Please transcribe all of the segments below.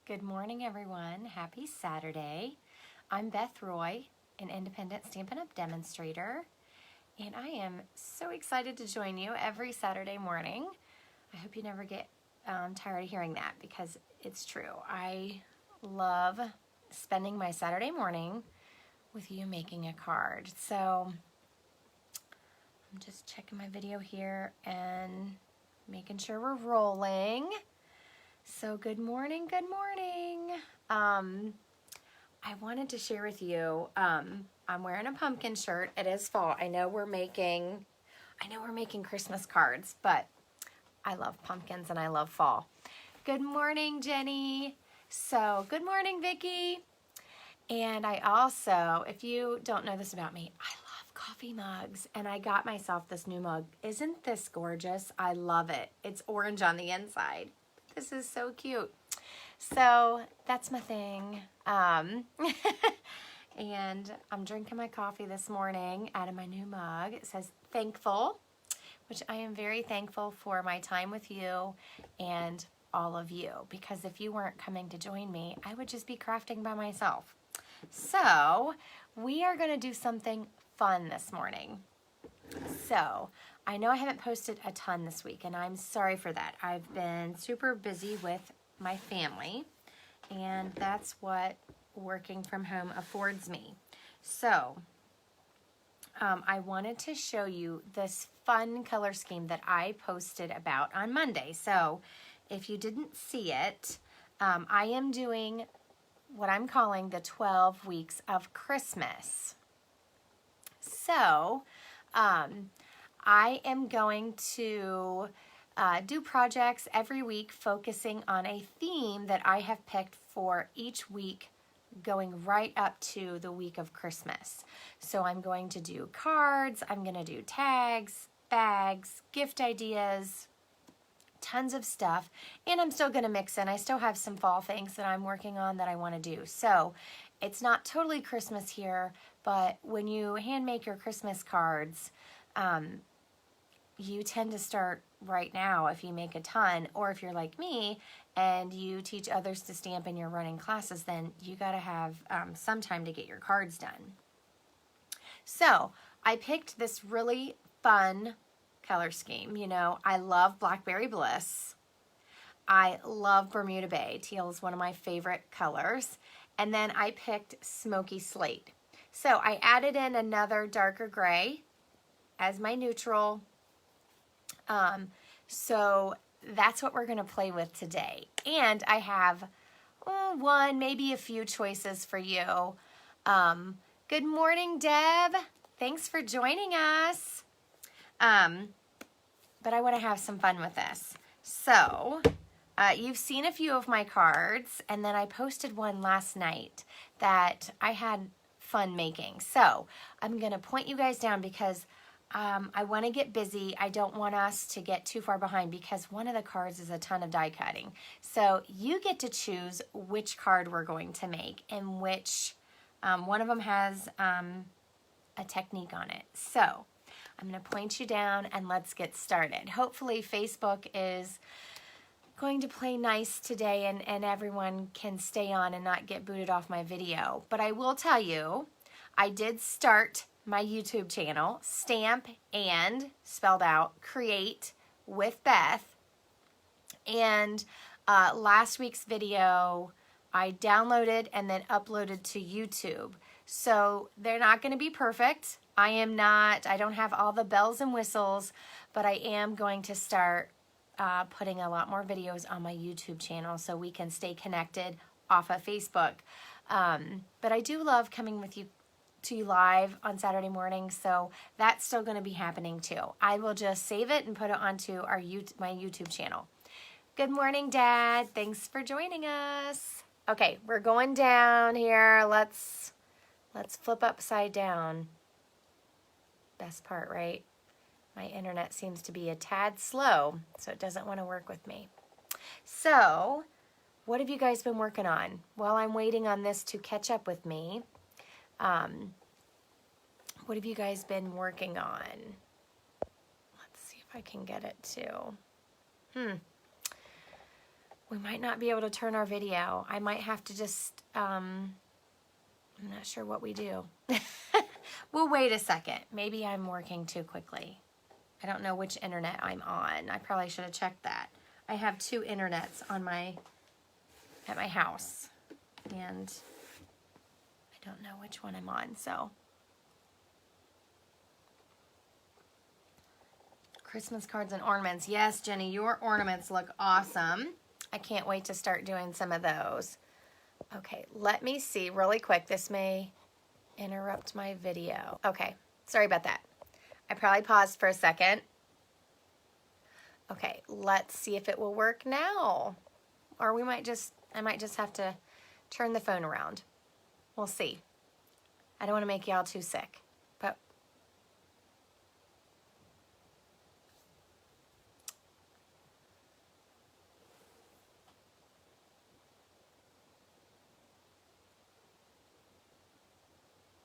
Good morning, everyone. Happy Saturday. I'm Beth Roy, an independent Stampin' Up! Demonstrator, and I am so excited to join you every Saturday morning. I hope you never get tired of hearing that because it's true. I love spending my Saturday morning with you making a card. So I'm just checking my video here and making sure we're rolling. So good morning, good morning. I wanted to share with you, I'm wearing a pumpkin shirt. It is fall. I know we're making Christmas cards, but I love pumpkins and I love fall. Good morning, Jenny. So good morning, Vicki. And I also, if you don't know this about me, I love coffee mugs, and I got myself this new mug. Isn't this gorgeous? I love it. It's orange on the inside. This is so cute. So that's my thing. And I'm drinking my coffee this morning out of my new mug. It says thankful, which I am very thankful for my time with you and all of you, because if you weren't coming to join me, I would just be crafting by myself. So we are going to do something fun this morning. So I know I haven't posted a ton this week, and I'm sorry for that. I've been super busy with my family, and that's what working from home affords me. So I wanted to show you this fun color scheme that I posted about on Monday. So if you didn't see it, I am doing what I'm calling the 12 weeks of Christmas. So I am going to do projects every week focusing on a theme that I have picked for each week going right up to the week of Christmas. So I'm going to do cards, I'm going to do tags, bags, gift ideas, tons of stuff, and I'm still going to mix in. I still have some fall things that I'm working on that I want to do. So it's not totally Christmas here, but when you hand make your Christmas cards, you tend to start right now if you make a ton, or if you're like me and you teach others to stamp and you're running classes, then you got to have some time to get your cards done. So I picked this really fun color scheme. You know, I love Blackberry Bliss. I love Bermuda Bay. Teal is one of my favorite colors. And then I picked Smoky Slate. So I added in another darker gray as my neutral. So that's what we're going to play with today. And I have one, maybe a few choices for you. Good morning, Deb. Thanks for joining us. But I want to have some fun with this. So you've seen a few of my cards, and then I posted one last night that I had fun making. So I'm going to point you guys down because I want to get busy. I don't want us to get too far behind because one of the cards is a ton of die cutting. So you get to choose which card we're going to make and which one of them has a technique on it. So I'm going to point you down and let's get started. Hopefully Facebook is going to play nice today and everyone can stay on and not get booted off my video. But I will tell you, I did start my YouTube channel, Stamp and, spelled out, Create with Beth. And last week's video I downloaded and then uploaded to YouTube. So they're not going to be perfect. I don't have all the bells and whistles, but I am going to start putting a lot more videos on my YouTube channel so we can stay connected off of Facebook. But I do love coming to you live on Saturday morning, so that's still going to be happening too. I will just save it and put it onto my YouTube channel. Good morning, Dad. Thanks for joining us. Okay, we're going down here. Let's flip upside down. Best part, right? My internet seems to be a tad slow, so it doesn't want to work with me. So, what have you guys been working on? While I'm waiting on this to catch up with me, what have you guys been working on? Let's see if I can get it to. we might not be able to turn our video. I might have to just, I'm not sure what we do. We'll wait a second. Maybe I'm working too quickly. I don't know which internet I'm on. I probably should have checked that. I have 2 internets on at my house, and I don't know which one I'm on, so. Christmas cards and ornaments. Yes, Jenny, your ornaments look awesome. I can't wait to start doing some of those. Okay, let me see really quick. This may interrupt my video. Okay, sorry about that. I probably paused for a second. Okay, let's see if it will work now. Or I might just have to turn the phone around. We'll see. I don't want to make y'all too sick, but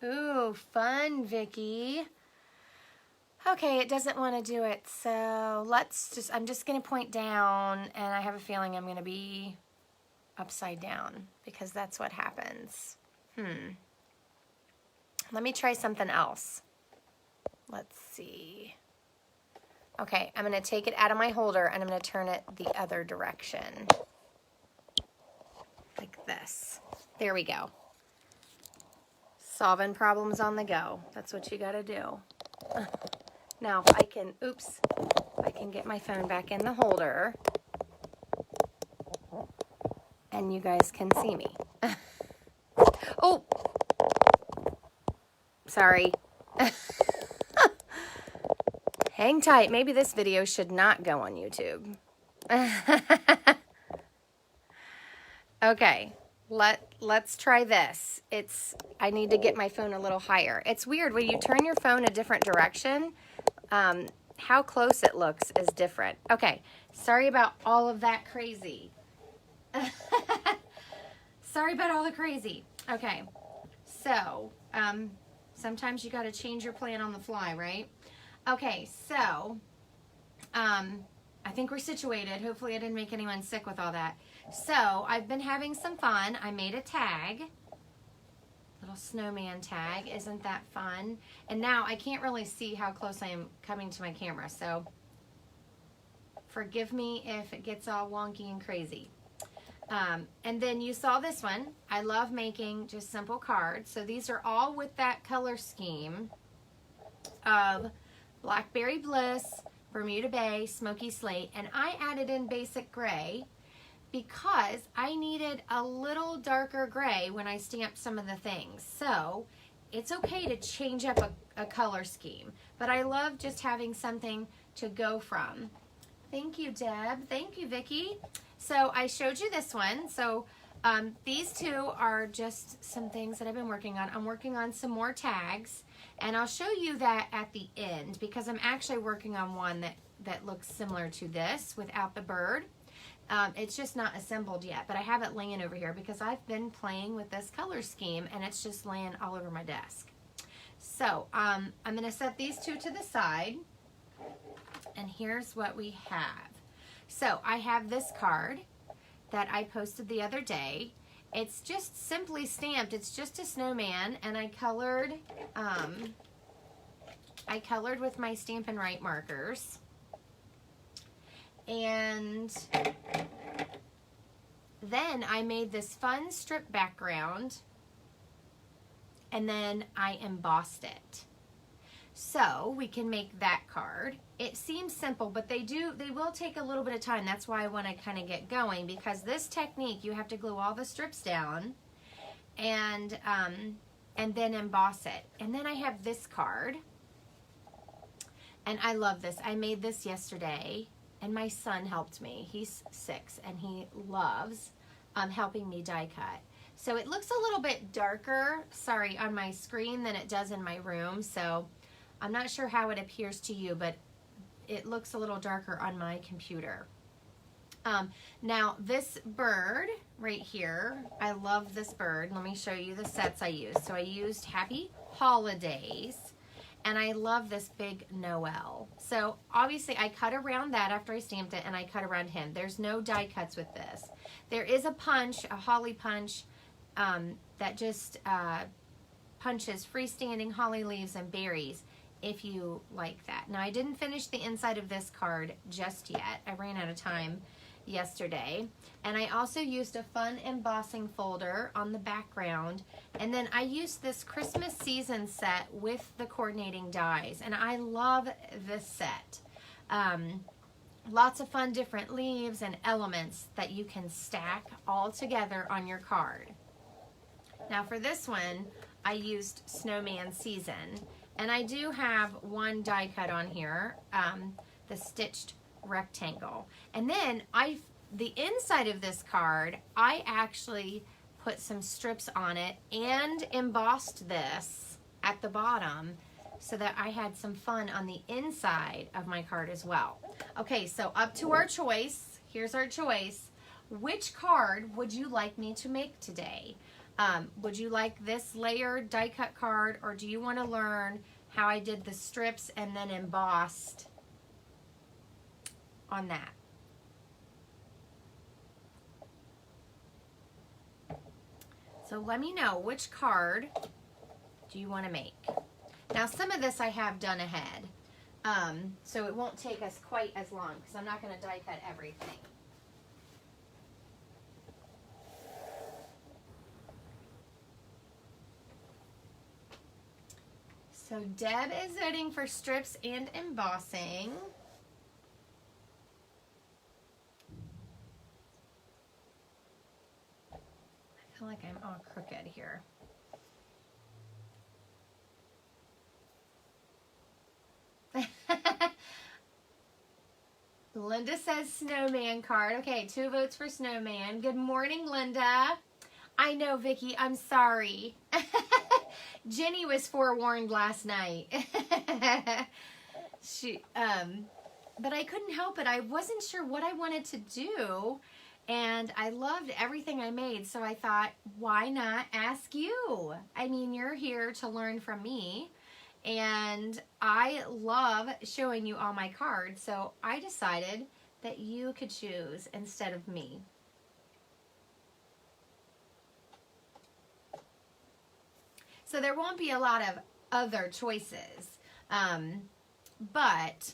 ooh, fun, Vicky. Okay, it doesn't want to do it, so I'm just going to point down, and I have a feeling I'm going to be upside down, because that's what happens. Let me try something else. Let's see. Okay, I'm going to take it out of my holder, and I'm going to turn it the other direction. Like this. There we go. Solving problems on the go. That's what you got to do. Now, if I can get my phone back in the holder, and you guys can see me. Oh, sorry. Hang tight. Maybe this video should not go on YouTube. Okay, let's try this. I need to get my phone a little higher. It's weird when you turn your phone a different direction. How close it looks is different. Okay, sorry about all of that crazy. Sorry about all the crazy. Okay, so sometimes you got to change your plan on the fly, right? Okay, so I think we're situated. Hopefully I didn't make anyone sick with all that. So I've been having some fun. I made a tag. Little snowman tag. Isn't that fun? And now I can't really see how close I am coming to my camera, so forgive me if it gets all wonky and crazy. And then you saw this one. I love making just simple cards. So these are all with that color scheme of Blackberry Bliss, Bermuda Bay, Smoky Slate, and I added in basic gray because I needed a little darker gray when I stamped some of the things. So it's okay to change up a color scheme, but I love just having something to go from. Thank you, Deb. Thank you, Vicki. So I showed you this one. So these 2 are just some things that I've been working on. I'm working on some more tags, and I'll show you that at the end because I'm actually working on one that looks similar to this without the bird. It's just not assembled yet, but I have it laying over here because I've been playing with this color scheme, and it's just laying all over my desk. So I'm going to set these 2 to the side, and here's what we have. So I have this card that I posted the other day. It's just simply stamped. It's just a snowman, and I colored with my Stampin' Write markers. And then I made this fun strip background, and then I embossed it. So we can make that card. It seems simple, but they will take a little bit of time. That's why I want to kind of get going, because this technique, you have to glue all the strips down and then emboss it. And then I have this card, and I love this. I made this yesterday, and my son helped me. He's 6, and he loves helping me die cut. So it looks a little bit darker, sorry, on my screen than it does in my room. So I'm not sure how it appears to you, but it looks a little darker on my computer. Now this bird right here, I love this bird. Let me show you the sets I used. So I used Happy Holidays, And I love this big Noel. So obviously I cut around that after I stamped it, and I cut around him. There's no die cuts with this. There is a punch, a holly punch, that just punches freestanding holly leaves and berries if you like that. Now I didn't finish the inside of this card just yet. I ran out of time yesterday. And I also used a fun embossing folder on the background, and then I used this Christmas season set with the coordinating dies, and I love this set. Lots of fun different leaves and elements that you can stack all together on your card. Now for this one I used Snowman Season, and I do have one die cut on here, the stitched rectangle. And then the inside of this card, I actually put some strips on it and embossed this at the bottom so that I had some fun on the inside of my card as well. Okay, so up to our choice. Here's our choice. Which card would you like me to make today? Would you like this layered die cut card, or do you want to learn how I did the strips and then embossed on that? So let me know, which card do you want to make? Now some of this I have done ahead, so it won't take us quite as long because I'm not going to die cut everything. So Deb is voting for strips and embossing. I feel like I'm all crooked here. Linda says Snowman card. Okay, 2 votes for Snowman. Good morning, Linda. I know, Vicki, I'm sorry. Jenny was forewarned last night. But I couldn't help it. I wasn't sure what I wanted to do, and I loved everything I made, so I thought, why not ask you? I mean, you're here to learn from me, and I love showing you all my cards, so I decided that you could choose instead of me. So there won't be a lot of other choices, but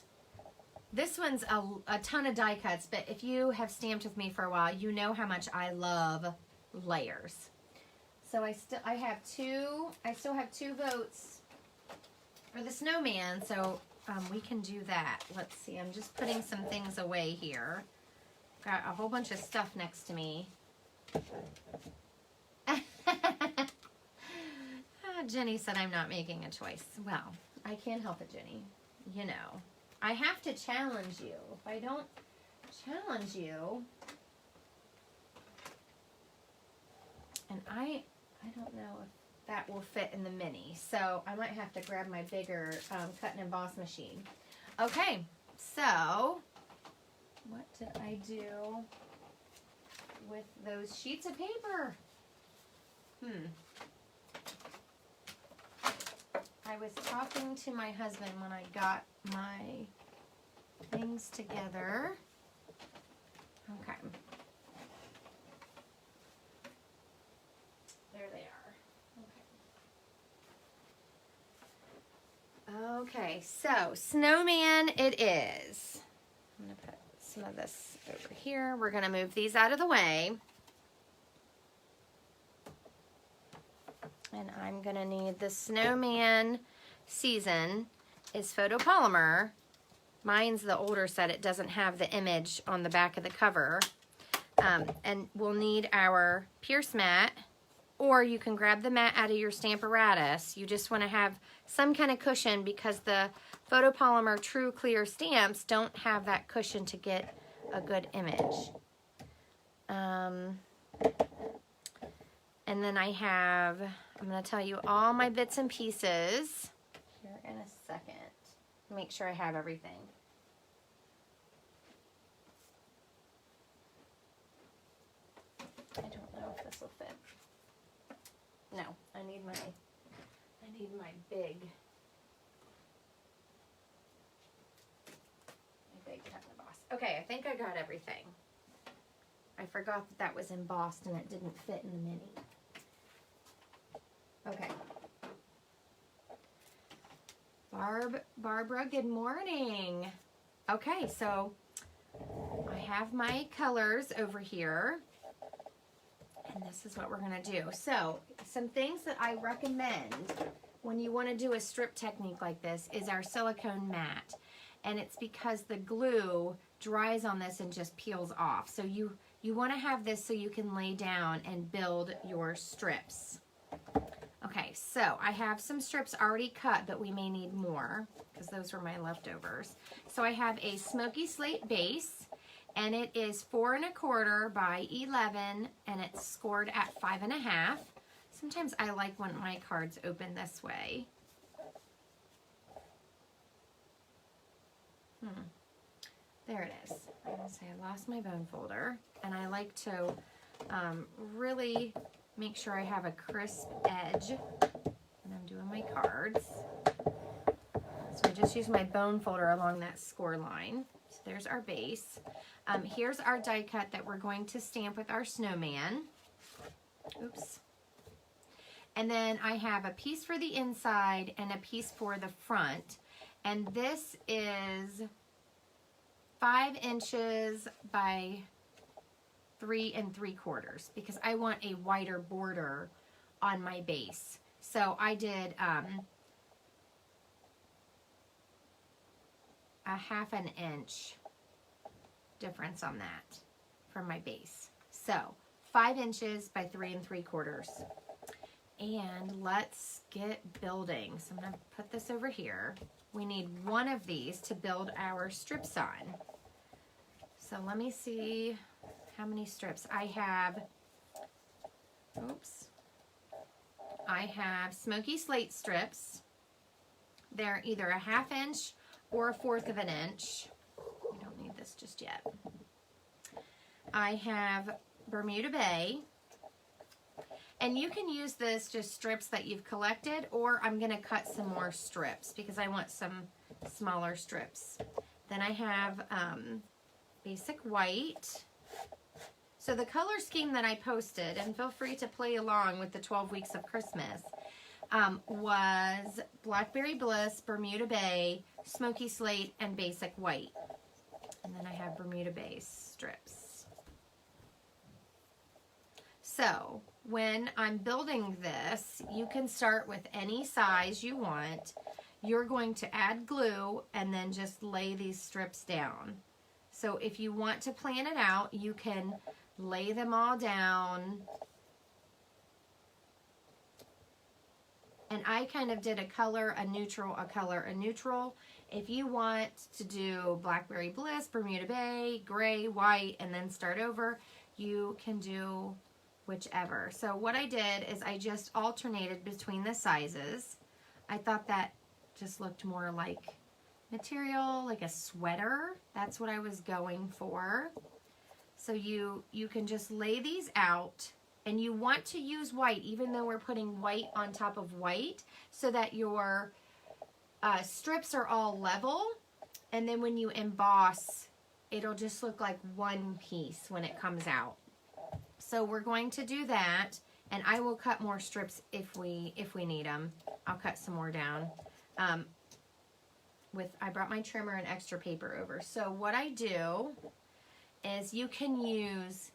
this one's a ton of die cuts, but if you have stamped with me for a while, you know how much I love layers. So I still have 2 votes for the Snowman, so we can do that. Let's see, I'm just putting some things away here. Got a whole bunch of stuff next to me. Jenny said I'm not making a choice. Well, I can't help it, Jenny. You know, I have to challenge you. If I don't challenge you, and I don't know if that will fit in the mini, so I might have to grab my bigger cut and emboss machine. Okay, so what did I do with those sheets of paper? I was talking to my husband when I got my things together. Okay. There they are. Okay, so Snowman it is. I'm going to put some of this over here. We're going to move these out of the way. And I'm going to need the Snowman Season is photopolymer. Mine's the older set. It doesn't have the image on the back of the cover. And we'll need our Pierce mat, or you can grab the mat out of your Stamparatus. You just want to have some kind of cushion because the photopolymer true clear stamps don't have that cushion to get a good image. And then I have, I'm going to tell you all my bits and pieces here in a second. Make sure I have everything. I don't know if this will fit. No, I need my big Okay, I think I got everything. I forgot that that was embossed and it didn't fit in the mini. Okay. Barbara, good morning. Okay, so I have my colors over here. And this is what we're going to do. So, some things that I recommend when you want to do a strip technique like this is our silicone mat. And it's because the glue dries on this and just peels off. So you want to have this so you can lay down and build your strips. Okay, so I have some strips already cut, but we may need more because those were my leftovers. So I have a smoky slate base, and it is 4 1/4 by 11, and it's scored at 5 1/2. Sometimes I like when my cards open this way. There it is. I'm going to say I lost my bone folder, and I like to really make sure I have a crisp edge when I'm doing my cards. So I just use my bone folder along that score line. So there's our base. Here's our die cut that we're going to stamp with our snowman. Oops. And then I have a piece for the inside and a piece for the front. And this is 5 inches by 3 3/4 because I want a wider border on my base. So I did a 1/2 inch difference on that from my base. So 5 inches by 3 3/4. And let's get building. So I'm going to put this over here. We need one of these to build our strips on. So let me see how many strips I have. Oops. I have smoky slate strips. They're either a 1/2 inch or a 1/4 inch. We don't need this just yet. I have Bermuda Bay. And you can use this just strips that you've collected, or I'm going to cut some more strips because I want some smaller strips. Then I have basic white. So the color scheme that I posted, and feel free to play along with the 12 weeks of Christmas, was Blackberry Bliss, Bermuda Bay, Smoky Slate, and basic white. And then I have Bermuda Bay strips. So when I'm building this, you can start with any size you want. You're going to add glue and then just lay these strips down. So if you want to plan it out, you can lay them all down. And I kind of did a color, a neutral, a color, a neutral. If you want to do Blackberry Bliss, Bermuda Bay, gray, white, and then start over, you can do whichever. So what I did is I just alternated between the sizes. I thought that just looked more like material, like a sweater. That's what I was going for. So you can just lay these out, and you want to use white even though we're putting white on top of white so that your strips are all level, and then when you emboss, it'll just look like one piece when it comes out. So we're going to do that, and I will cut more strips if we need them. I'll cut some more down. I brought my trimmer and extra paper over. So what I do is you can use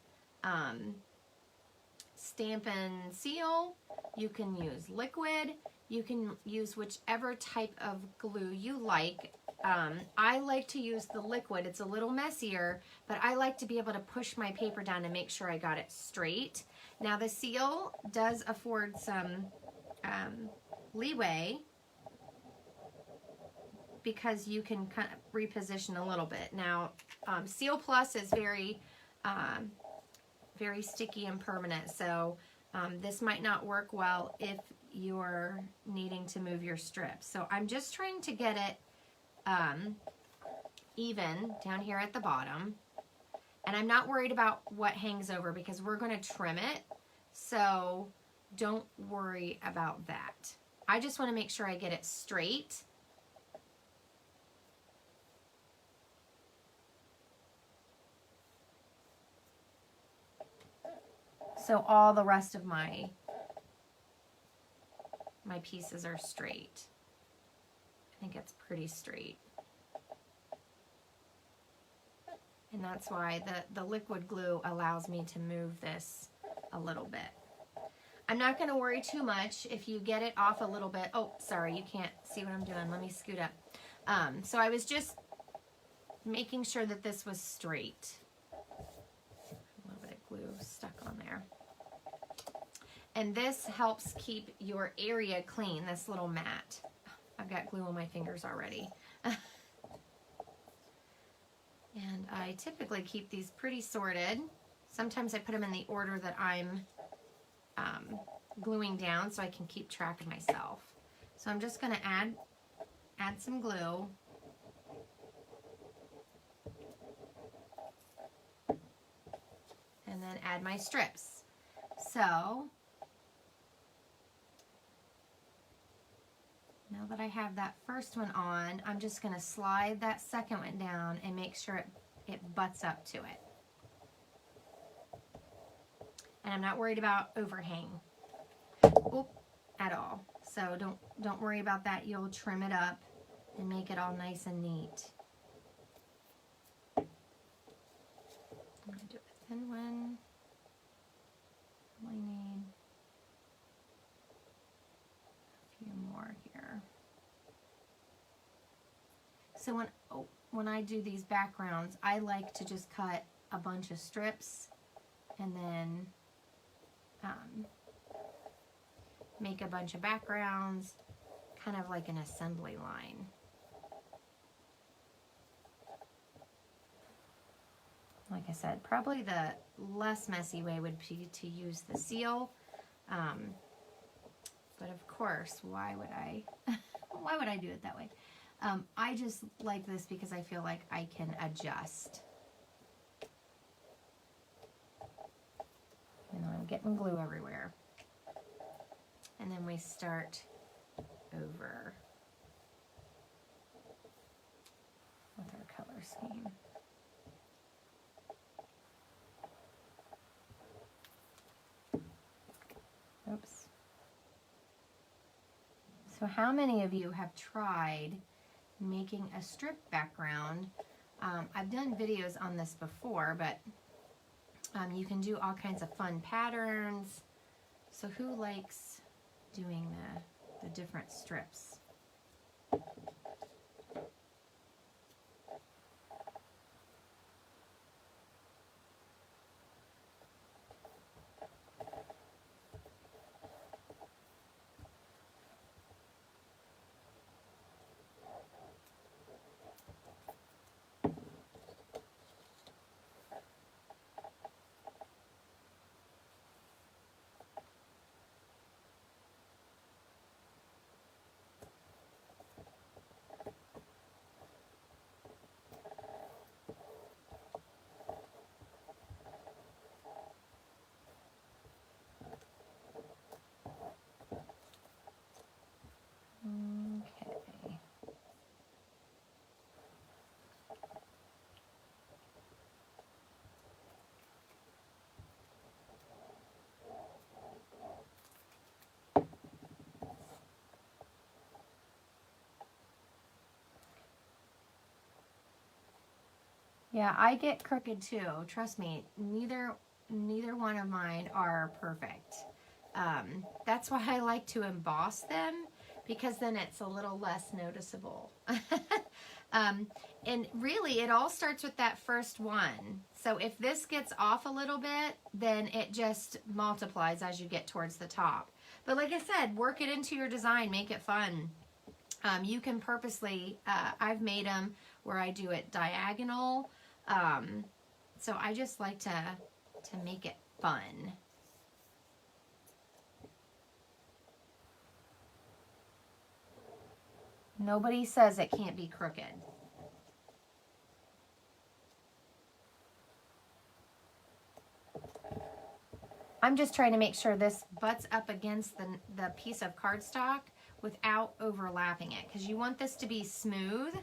Stampin' Seal, you can use liquid, you can use whichever type of glue you like. I like to use the liquid. It's a little messier, but I like to be able to push my paper down and make sure I got it straight. Now the seal does afford some leeway because you can kind of reposition a little bit. Now Seal Plus is very sticky and permanent, so this might not work well if you're needing to move your strips. So I'm just trying to get it even down here at the bottom, and I'm not worried about what hangs over because we're going to trim it, so don't worry about that. I just want to make sure I get it straight. so all the rest of my pieces are straight. I think it's pretty straight. And that's why the liquid glue allows me to move this a little bit. I'm not going to worry too much if you get it off a little bit. Oh, sorry, you can't see what I'm doing. Let me scoot up. So I was just making sure that this was straight. A little bit of glue stuck on there. And this helps keep your area clean, this little mat. I've got glue on my fingers already. And I typically keep these pretty sorted. Sometimes I put them in the order that I'm gluing down so I can keep track of myself. So I'm just going to add some glue. And then add my strips. So now that I have that first one on, I'm just going to slide that second one down and make sure it butts up to it. And I'm not worried about overhang at all. So don't worry about that. You'll trim it up and make it all nice and neat. I'm going to do a thin one. I need a few more here. So when I do these backgrounds, I like to just cut a bunch of strips and then make a bunch of backgrounds, kind of like an assembly line. Like I said, probably the less messy way would be to use the seal. But of course, why would I do it that way? I just like this because I feel like I can adjust. You know, I'm getting glue everywhere. And then we start over with our color scheme. Oops. So how many of you have tried making a strip background? I've done videos on this before, but you can do all kinds of fun patterns. So who likes doing the different strips? Okay. Yeah, I get crooked too. Trust me, neither one of mine are perfect. That's why I like to emboss them, because then it's a little less noticeable. And really, it all starts with that first one. So if this gets off a little bit, then it just multiplies as you get towards the top. But like I said, work it into your design, make it fun. You can purposely, I've made them where I do it diagonal. So I just like to make it fun. Nobody says it can't be crooked. I'm just trying to make sure this butts up against the piece of cardstock without overlapping it, because you want this to be smooth,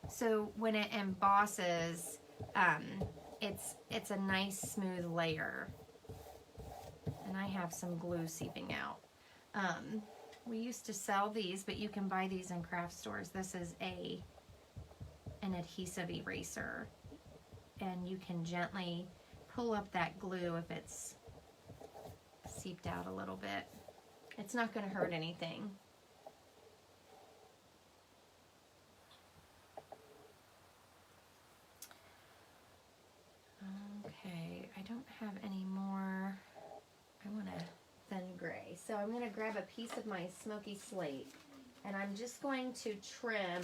so when it embosses, it's a nice smooth layer. And I have some glue seeping out. We used to sell these, but you can buy these in craft stores. This is an adhesive eraser, and you can gently pull up that glue if it's seeped out a little bit. It's not going to hurt anything. Okay, I don't have any more. I want a thin gray. So I'm going to grab a piece of my smoky slate, and I'm just going to trim,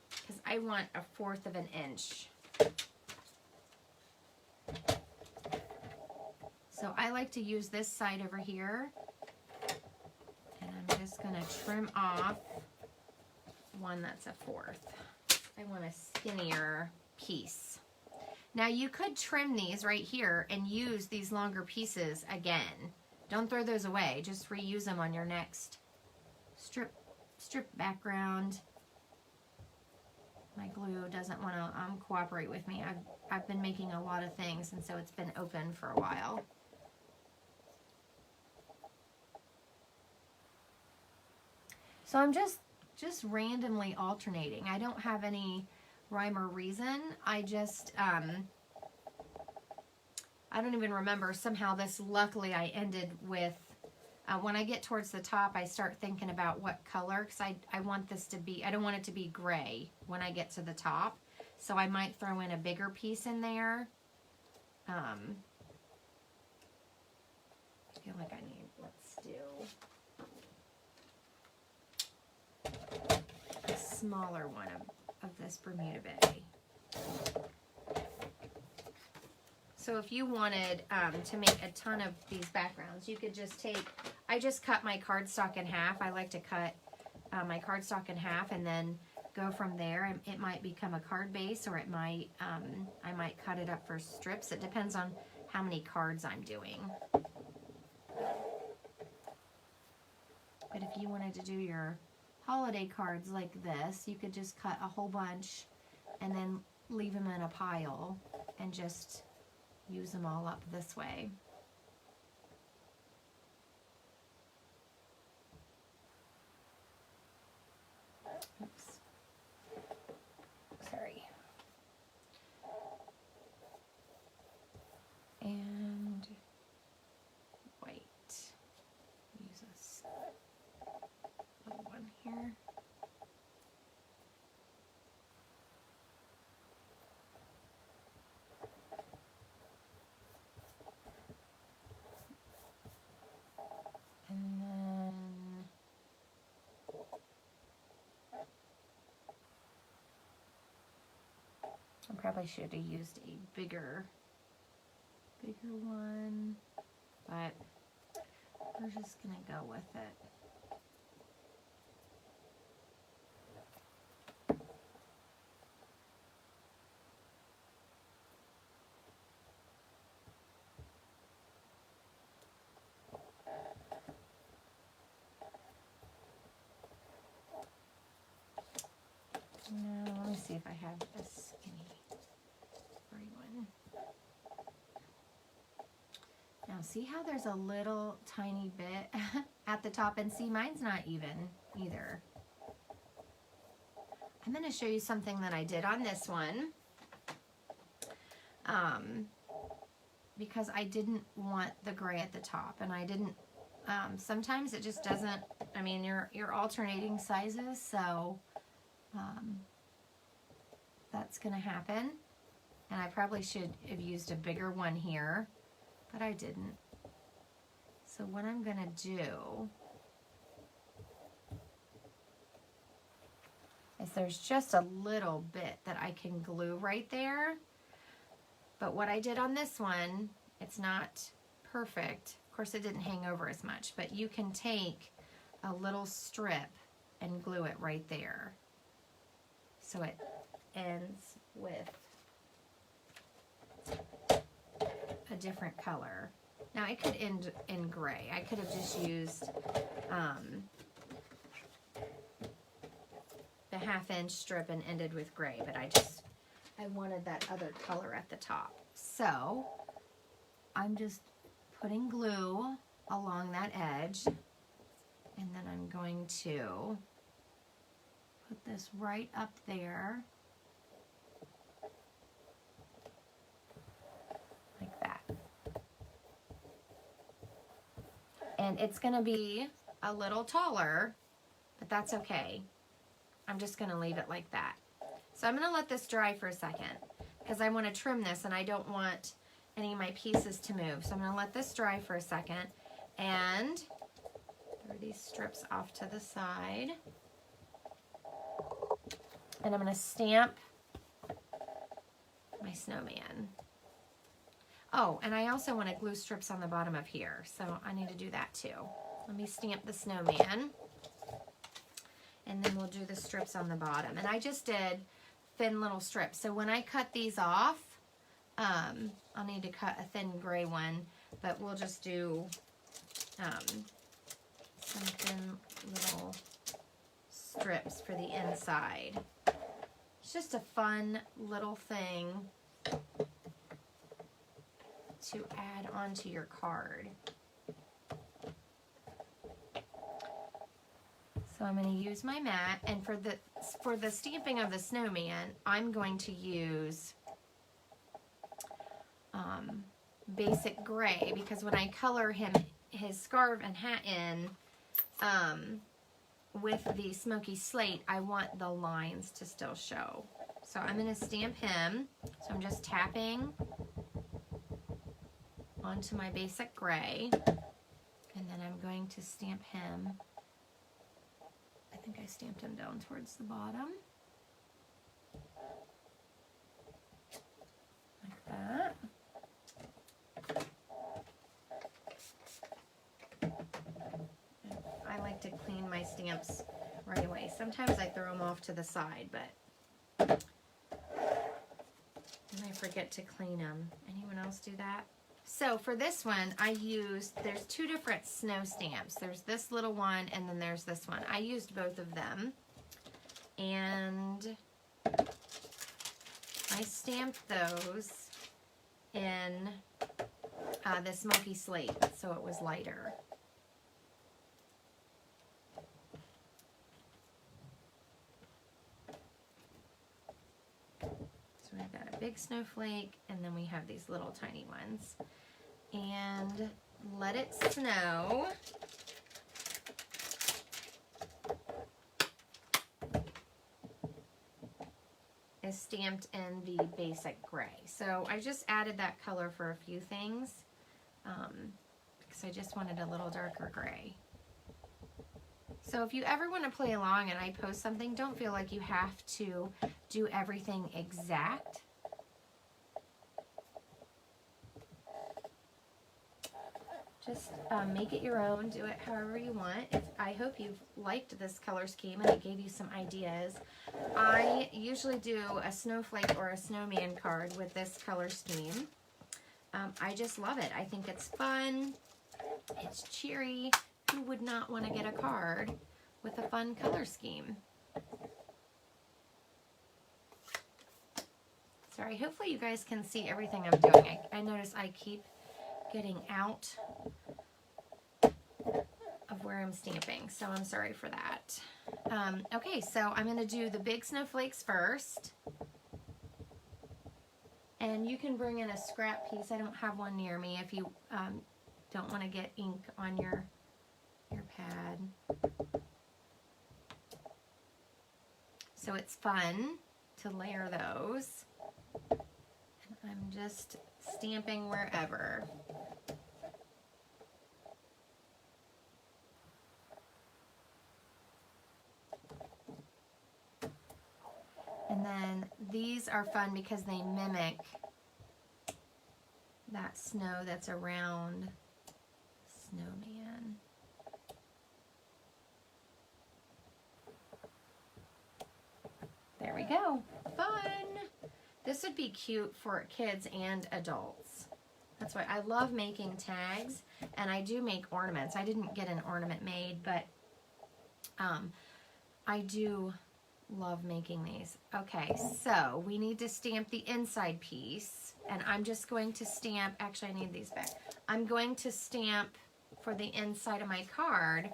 because I want 1/4 of an inch. So I like to use this side over here, and I'm just going to trim off one that's 1/4. I want a skinnier piece. Now you could trim these right here and use these longer pieces again. Don't throw those away, just reuse them on your next strip background. My glue doesn't want to cooperate with me. I've been making a lot of things, and so it's been open for a while. So I'm just randomly alternating. I don't have any rhyme or reason. I just, I don't even remember. Somehow this, luckily I ended with, when I get towards the top, I start thinking about what color, because I want this to be, I don't want it to be gray when I get to the top. So I might throw in a bigger piece in there. I feel like I need, let's do a smaller one of this Bermuda Bay. So if you wanted to make a ton of these backgrounds, you could just take, I just cut my cardstock in half. I like to cut my cardstock in half and then go from there. It might become a card base, or it might, I might cut it up for strips. It depends on how many cards I'm doing. But if you wanted to do your holiday cards like this, you could just cut a whole bunch and then leave them in a pile and just use them all up this way. Oops. Sorry. And white. Use this little one here. And then I probably should have used a bigger one, but we're just gonna go with it. Now, let me see if I have a skinny gray one. Now, see how there's a little tiny bit at the top, and see, mine's not even either. I'm going to show you something that I did on this one, because I didn't want the gray at the top, and I didn't, sometimes it just doesn't, I mean, you're alternating sizes, so that's going to happen. And I probably should have used a bigger one here, but I didn't. So what I'm going to do is there's just a little bit that I can glue right there. But what I did on this one, it's not perfect. Of course, it didn't hang over as much, but you can take a little strip and glue it right there. So it ends with a different color. Now I could end in gray. I could have just used the 1/2-inch strip and ended with gray, but I wanted that other color at the top. So I'm just putting glue along that edge. And then I'm going to put this right up there, like that. And it's gonna be a little taller, but that's okay. I'm just gonna leave it like that. So I'm gonna let this dry for a second because I wanna trim this and I don't want any of my pieces to move. So I'm gonna let this dry for a second and throw these strips off to the side. And I'm gonna stamp my snowman. Oh, and I also want to glue strips on the bottom of here, so I need to do that too. Let me stamp the snowman, and then we'll do the strips on the bottom. And I just did thin little strips, so when I cut these off, I'll need to cut a thin gray one, but we'll just do some thin little strips for the inside. It's just a fun little thing to add onto your card. So I'm going to use my mat, and for the stamping of the snowman, I'm going to use basic gray, because when I color his scarf and hat in with the smoky slate, I want the lines to still show. So I'm going to stamp him. So I'm just tapping onto my basic gray, and then I'm going to stamp him. I think I stamped him down towards the bottom, like that. I like to clean my stamps right away. Sometimes I throw them off to the side, but then I forget to clean them. Anyone else do that? So for this one, there's two different snow stamps. There's this little one, and then there's this one. I used both of them, and I stamped those in the smoky slate, so it was lighter. So we've got a big snowflake, and then we have these little tiny ones. And Let It Snow is stamped in the basic gray. So I just added that color for a few things because I just wanted a little darker gray. So if you ever want to play along and I post something, don't feel like you have to do everything exact. Just make it your own, do it however you want. I hope you've liked this color scheme and it gave you some ideas. I usually do a snowflake or a snowman card with this color scheme. I just love it. I think it's fun, it's cheery. Who would not want to get a card with a fun color scheme? Sorry, hopefully you guys can see everything I'm doing. I notice I keep getting out of where I'm stamping, so I'm sorry for that. Okay, so I'm going to do the big snowflakes first. And you can bring in a scrap piece. I don't have one near me if you don't want to get ink on your pad. So it's fun to layer those. And I'm just stamping wherever. And then these are fun because they mimic that snow that's around Snowman. There we go. Fun! This would be cute for kids and adults. That's why I love making tags, and I do make ornaments. I didn't get an ornament made, but I do love making these. Okay, so we need to stamp the inside piece, and I'm just going to stamp, actually I need these back. I'm going to stamp for the inside of my card,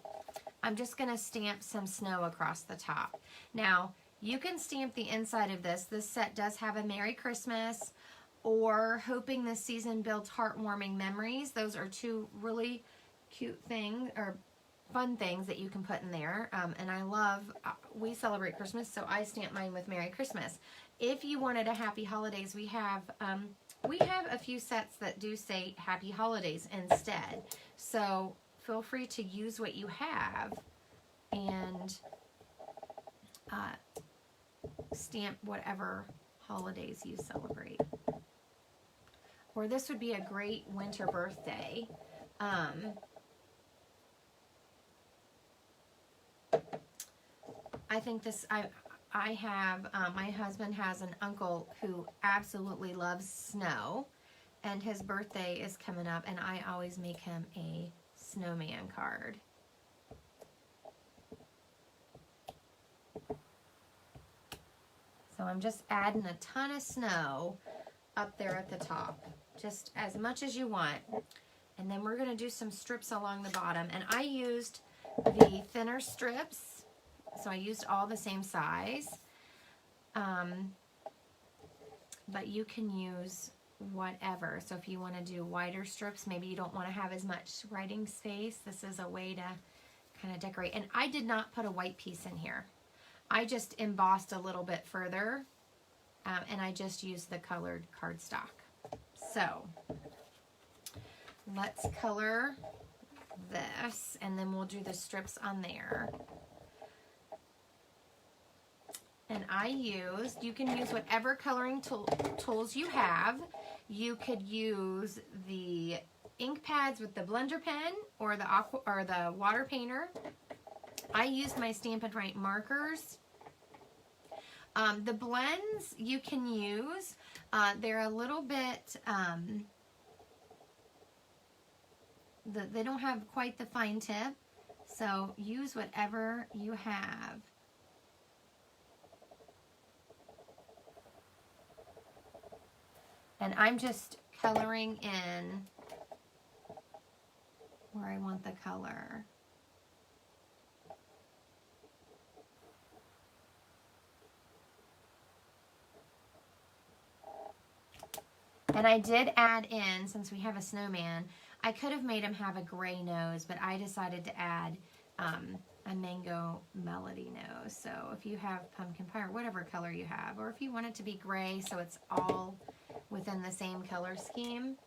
I'm just going to stamp some snow across the top. Now, you can stamp the inside of this. This set does have a Merry Christmas or hoping this season builds heartwarming memories. Those are two really cute things or fun things that you can put in there. And I love, we celebrate Christmas, so I stamp mine with Merry Christmas. If you wanted a Happy Holidays, we have a few sets that do say Happy Holidays instead. So feel free to use what you have and stamp whatever holidays you celebrate. Or this would be a great winter birthday. I think this, I have, my husband has an uncle who absolutely loves snow, and his birthday is coming up, and I always make him a snowman card. So I'm just adding a ton of snow up there at the top, just as much as you want. And then we're going to do some strips along the bottom, and I used the thinner strips. So I used all the same size, but you can use whatever. So if you want to do wider strips, maybe you don't want to have as much writing space, this is a way to kind of decorate. And I did not put a white piece in here. I just embossed a little bit further, and I just used the colored cardstock. So let's color this, and then we'll do the strips on there. And I used, you can use whatever coloring tools you have. You could use the ink pads with the blender pen or the water painter. I used my Stampin' Write markers. The blends you can use, they're a little bit, they don't have quite the fine tip, so use whatever you have. And I'm just coloring in where I want the color. And I did add in, since we have a snowman, I could have made him have a gray nose, but I decided to add a mango melody nose. So if you have pumpkin pie or whatever color you have, or if you want it to be gray so it's all within the same color scheme,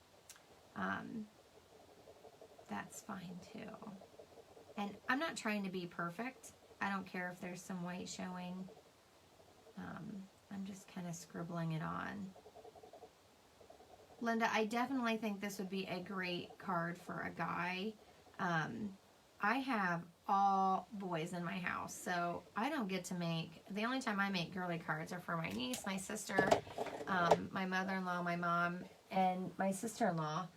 that's fine too. And I'm not trying to be perfect. I don't care if there's some white showing. I'm just kind of scribbling it on. Linda, I definitely think this would be a great card for a guy. I have all boys in my house, so I don't get to make, the only time I make girly cards are for my niece, my sister, my mother-in-law, my mom, and my sister-in-law.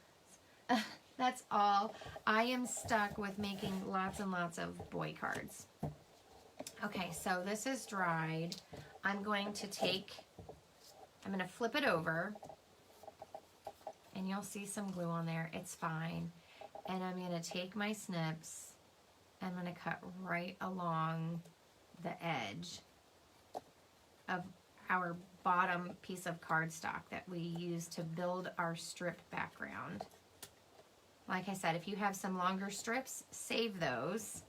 That's all. I am stuck with making lots and lots of boy cards. Okay, so this is dried. I'm going to flip it over, and you'll see some glue on there. It's fine. And I'm going to take my snips. I'm going to cut right along the edge of our bottom piece of cardstock that we use to build our strip background. Like I said, if you have some longer strips, save those.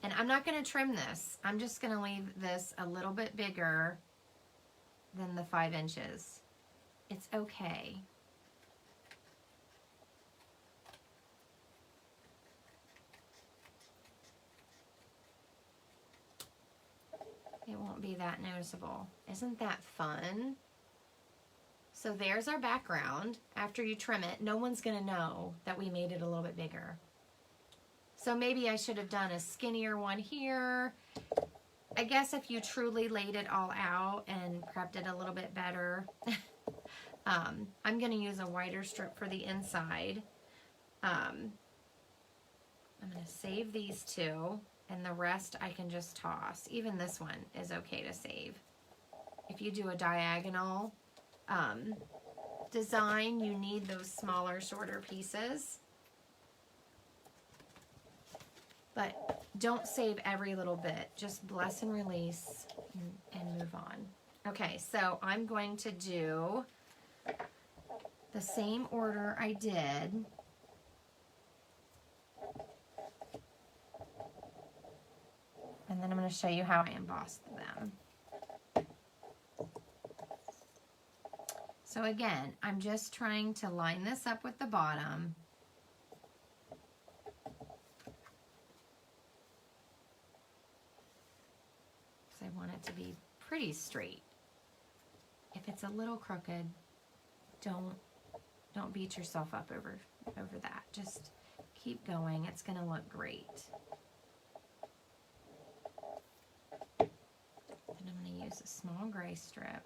And I'm not going to trim this. I'm just going to leave this a little bit bigger than the 5 inches. It's okay. It won't be that noticeable. Isn't that fun? So there's our background. After you trim it, no one's going to know that we made it a little bit bigger. So maybe I should have done a skinnier one here. I guess if you truly laid it all out and prepped it a little bit better. I'm going to use a wider strip for the inside. I'm going to save these two. And the rest I can just toss. Even this one is okay to save. If you do a diagonal design, you need those smaller, shorter pieces. But don't save every little bit. Just bless and release and move on. Okay, so I'm going to do the same order I did. And then I'm going to show you how I embossed them. So again, I'm just trying to line this up with the bottom. Because I want it to be pretty straight. If it's a little crooked, don't beat yourself up over that. Just keep going. It's going to look great. Then I'm going to use a small gray strip.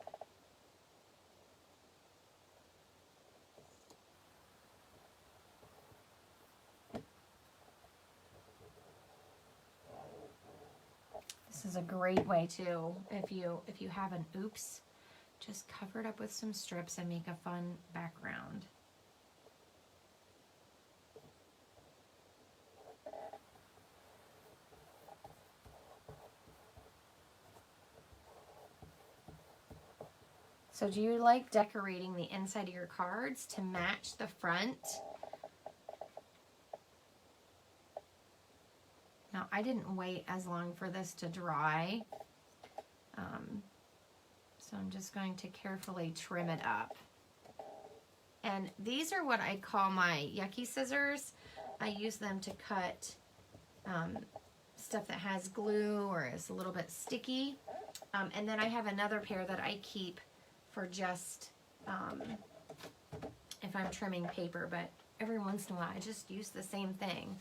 This is a great way too, if you have an oops, just cover it up with some strips and make a fun background. So do you like decorating the inside of your cards to match the front? Now, I didn't wait as long for this to dry, so I'm just going to carefully trim it up. And these are what I call my yucky scissors. I use them to cut stuff that has glue or is a little bit sticky. And then I have another pair that I keep for just if I'm trimming paper, but every once in a while I just use the same thing.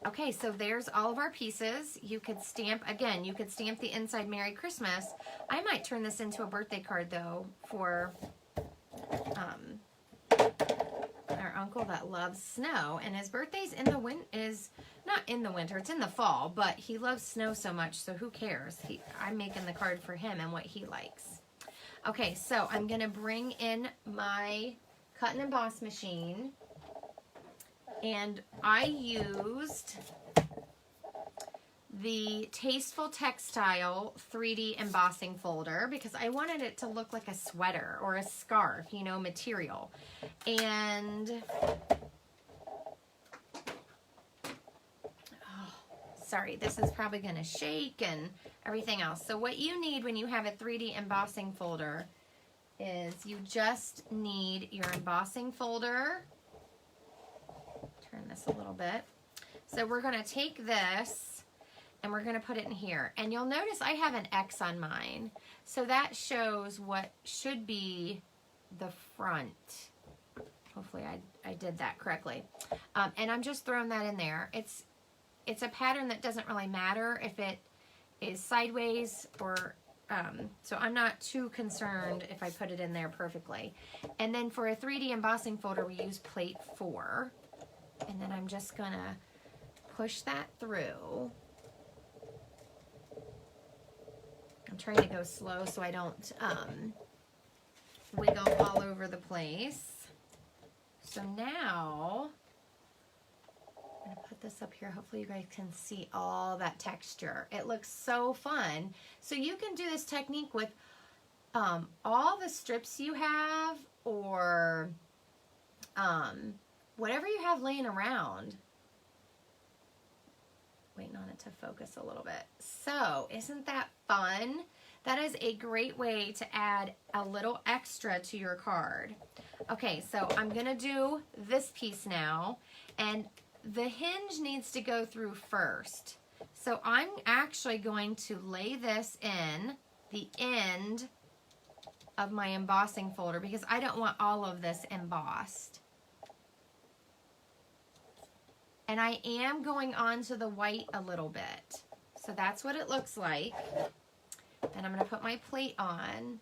Okay, so there's all of our pieces. You could stamp, again, you could stamp the inside Merry Christmas. I might turn this into a birthday card though for our uncle that loves snow, and his birthday's in the not in the winter, it's in the fall, but he loves snow so much, so who cares? I'm making the card for him and what he likes. Okay, so I'm gonna bring in my cut and emboss machine. And I used the Tasteful Textile 3D embossing folder because I wanted it to look like a sweater or a scarf, you know, material. And, sorry, this is probably going to shake and everything else. So what you need when you have a 3D embossing folder is you just need your embossing folder. Turn this a little bit. So we're going to take this and we're going to put it in here. And you'll notice I have an X on mine. So that shows what should be the front. Hopefully I did that correctly. And I'm just throwing that in there. It's a pattern that doesn't really matter if it is sideways or so I'm not too concerned if I put it in there perfectly. And then for a 3D embossing folder, we use plate 4. And then I'm just gonna push that through. I'm trying to go slow so I don't wiggle all over the place. So now, I'm gonna put this up here. Hopefully you guys can see all that texture. It looks so fun. So you can do this technique with all the strips you have or whatever you have laying around. Waiting on it to focus a little bit. So, isn't that fun? That is a great way to add a little extra to your card. Okay, so I'm gonna do this piece now, and the hinge needs to go through first. So I'm actually going to lay this in the end of my embossing folder because I don't want all of this embossed. And I am going on to the white a little bit. So that's what it looks like. And I'm going to put my plate on.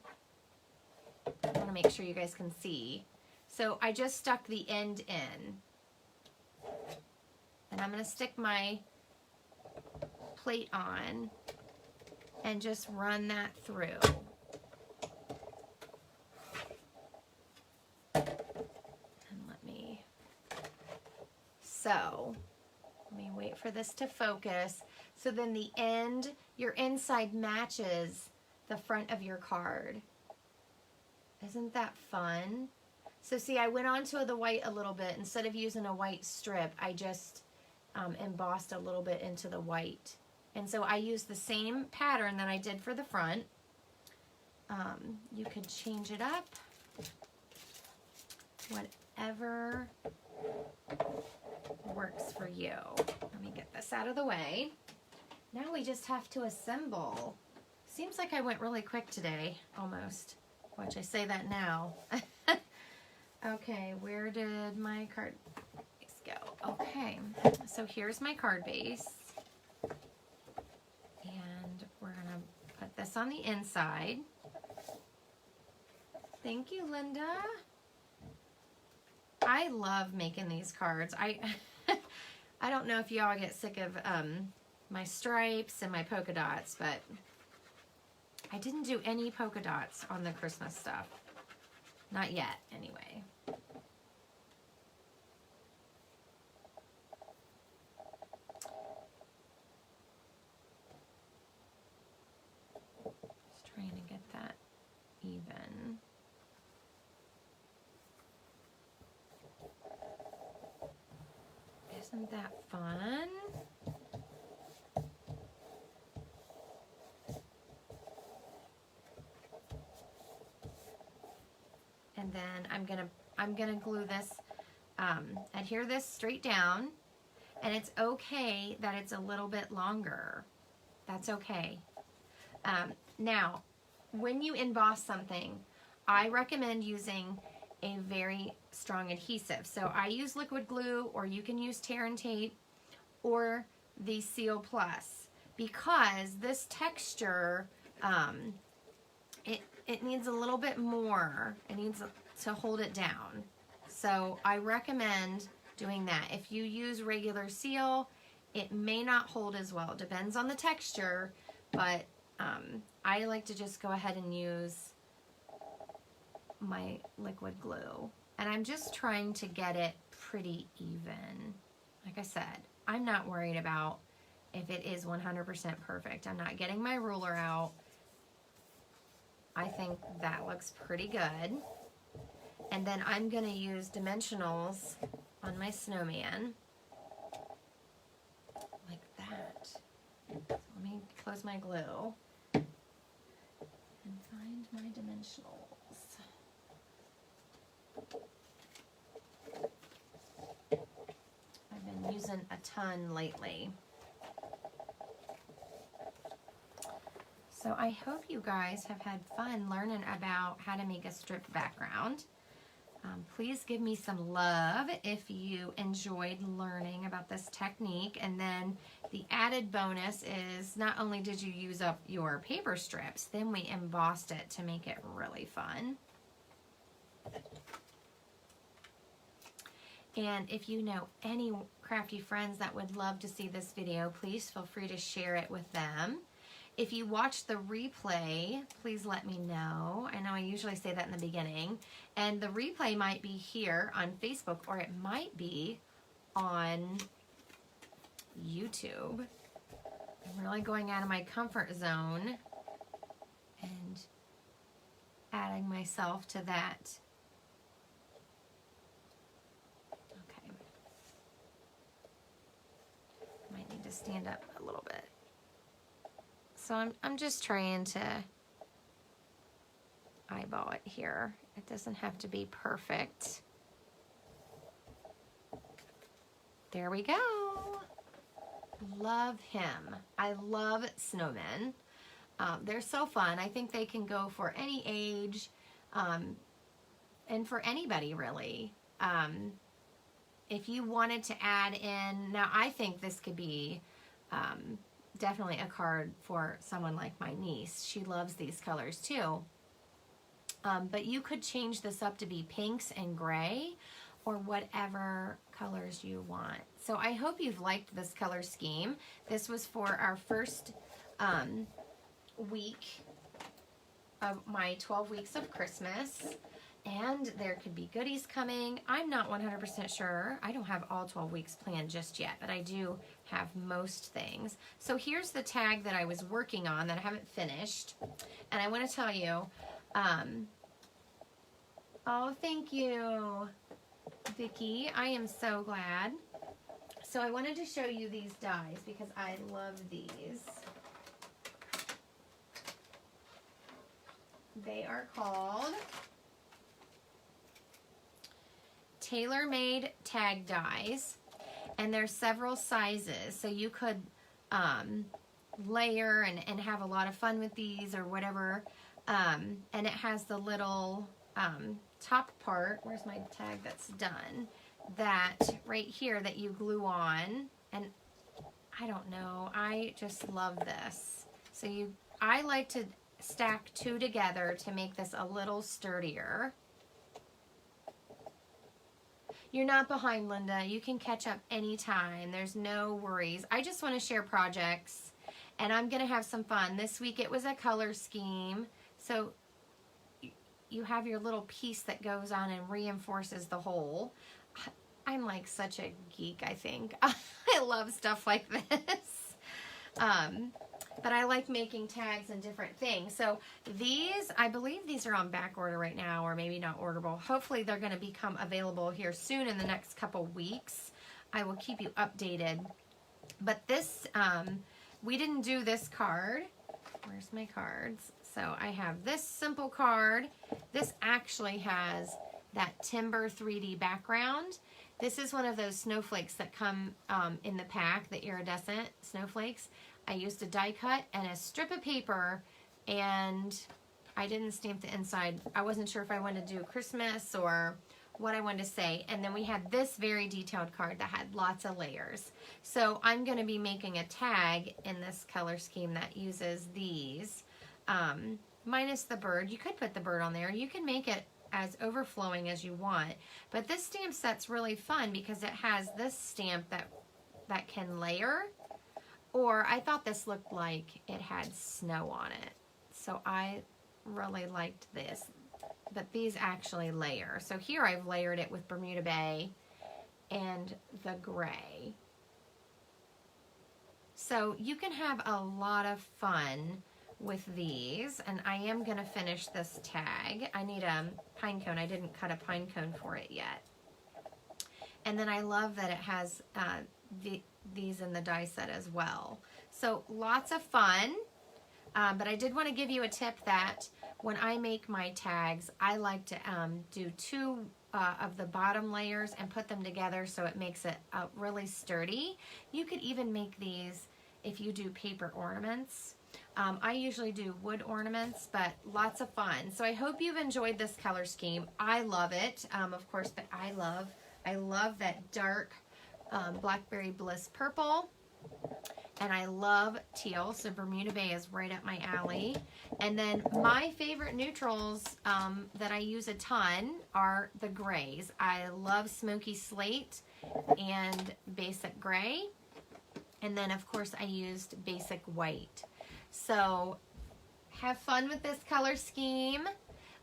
I want to make sure you guys can see. So I just stuck the end in. And I'm going to stick my plate on and just run that through. So let me wait for this to focus. So then the end, your inside matches the front of your card. Isn't that fun? So see, I went onto the white a little bit. Instead of using a white strip, I just embossed a little bit into the white. And so I used the same pattern that I did for the front. You could change it up, whatever works for you. Let me get this out of the way. Now we just have to assemble. Seems like I went really quick today, almost. Watch, I say that now. Okay, where did my card base go? Okay, so here's my card base. And we're gonna put this on the inside. Thank you, Linda. I love making these cards. I don't know if y'all get sick of my stripes and my polka dots, but I didn't do any polka dots on the Christmas stuff. Not yet, anyway. Just trying to get that even. Isn't that fun? And then I'm gonna glue this, adhere this straight down, and it's okay that it's a little bit longer. That's okay. Now, when you emboss something, I recommend using a very strong adhesive. So I use liquid glue, or you can use tear and tape, or the Seal Plus, because this texture, it needs a little bit more. It needs to hold it down. So I recommend doing that. If you use regular seal, it may not hold as well. It depends on the texture, but I like to just go ahead and use my liquid glue. And I'm just trying to get it pretty even. Like I said, I'm not worried about if it is 100% perfect. I'm not getting my ruler out. I think that looks pretty good. And then I'm gonna use dimensionals on my snowman. Like that. So let me close my glue and find my dimensionals. I've been using a ton lately. So I hope you guys have had fun learning about how to make a stripped background. Please give me some love if you enjoyed learning about this technique. And then the added bonus is not only did you use up your paper strips, then we embossed it to make it really fun. And if you know any crafty friends that would love to see this video, please feel free to share it with them. If you watch the replay, please let me know. I know I usually say that in the beginning. And the replay might be here on Facebook, or it might be on YouTube. I'm really going out of my comfort zone and adding myself to that. Okay. Might need to stand up a little bit. So I'm just trying to eyeball it here. It doesn't have to be perfect. There we go. Love him. I love snowmen. They're so fun. I think they can go for any age, and for anybody really. If you wanted to add in, now I think this could be definitely a card for someone like my niece. She loves these colors too. But you could change this up to be pinks and gray, or whatever colors you want. So I hope you've liked this color scheme. This was for our first week of my 12 weeks of Christmas, and there could be goodies coming. I'm not 100% sure. I don't have all 12 weeks planned just yet, but I do have most things. So here's the tag that I was working on that I haven't finished, and I want to tell you, oh, thank you, Vicki. I am so glad. So I wanted to show you these dies because I love these. They are called tailor-made tag dies, and there's several sizes, so you could layer and have a lot of fun with these or whatever. And it has the little top part, where's my tag that's done, that right here that you glue on, and I don't know, I just love this. So I like to stack two together to make this a little sturdier. You're not behind, Linda. You can catch up anytime. There's no worries. I just want to share projects, and I'm going to have some fun. This week it was a color scheme. So you have your little piece that goes on and reinforces the whole. I'm like such a geek, I think. I love stuff like this. But I like making tags and different things. So these, I believe these are on back order right now, or maybe not orderable. Hopefully they're going to become available here soon in the next couple weeks. I will keep you updated. But this, we didn't do this card. Where's my cards? So I have this simple card. This actually has that timber 3D background. This is one of those snowflakes that come in the pack, the iridescent snowflakes. I used a die cut and a strip of paper, and I didn't stamp the inside. I wasn't sure if I wanted to do Christmas or what I wanted to say. And then we had this very detailed card that had lots of layers. So I'm going to be making a tag in this color scheme that uses these, minus the bird. You could put the bird on there. You can make it as overflowing as you want. But this stamp set's really fun because it has this stamp that can layer. Or I thought this looked like it had snow on it. So I really liked this. But these actually layer. So here I've layered it with Bermuda Bay and the gray. So you can have a lot of fun with these. And I am going to finish this tag. I need a pine cone. I didn't cut a pine cone for it yet. And then I love that it has these in the die set as well. So lots of fun, but I did want to give you a tip that when I make my tags, I like to do two of the bottom layers and put them together so it makes it really sturdy. You could even make these if you do paper ornaments. I usually do wood ornaments, but lots of fun. So I hope you've enjoyed this color scheme. I love it, of course, but I love that dark Blackberry Bliss purple, and I love teal, so Bermuda Bay is right up my alley. And then my favorite neutrals that I use a ton are the grays. I love Smoky Slate and Basic Gray, and then of course I used Basic White. So have fun with this color scheme.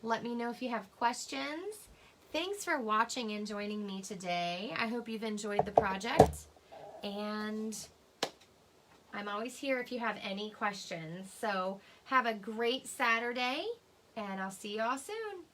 Let me know if you have questions. Thanks for watching and joining me today. I hope you've enjoyed the project, and I'm always here if you have any questions. So have a great Saturday, and I'll see you all soon.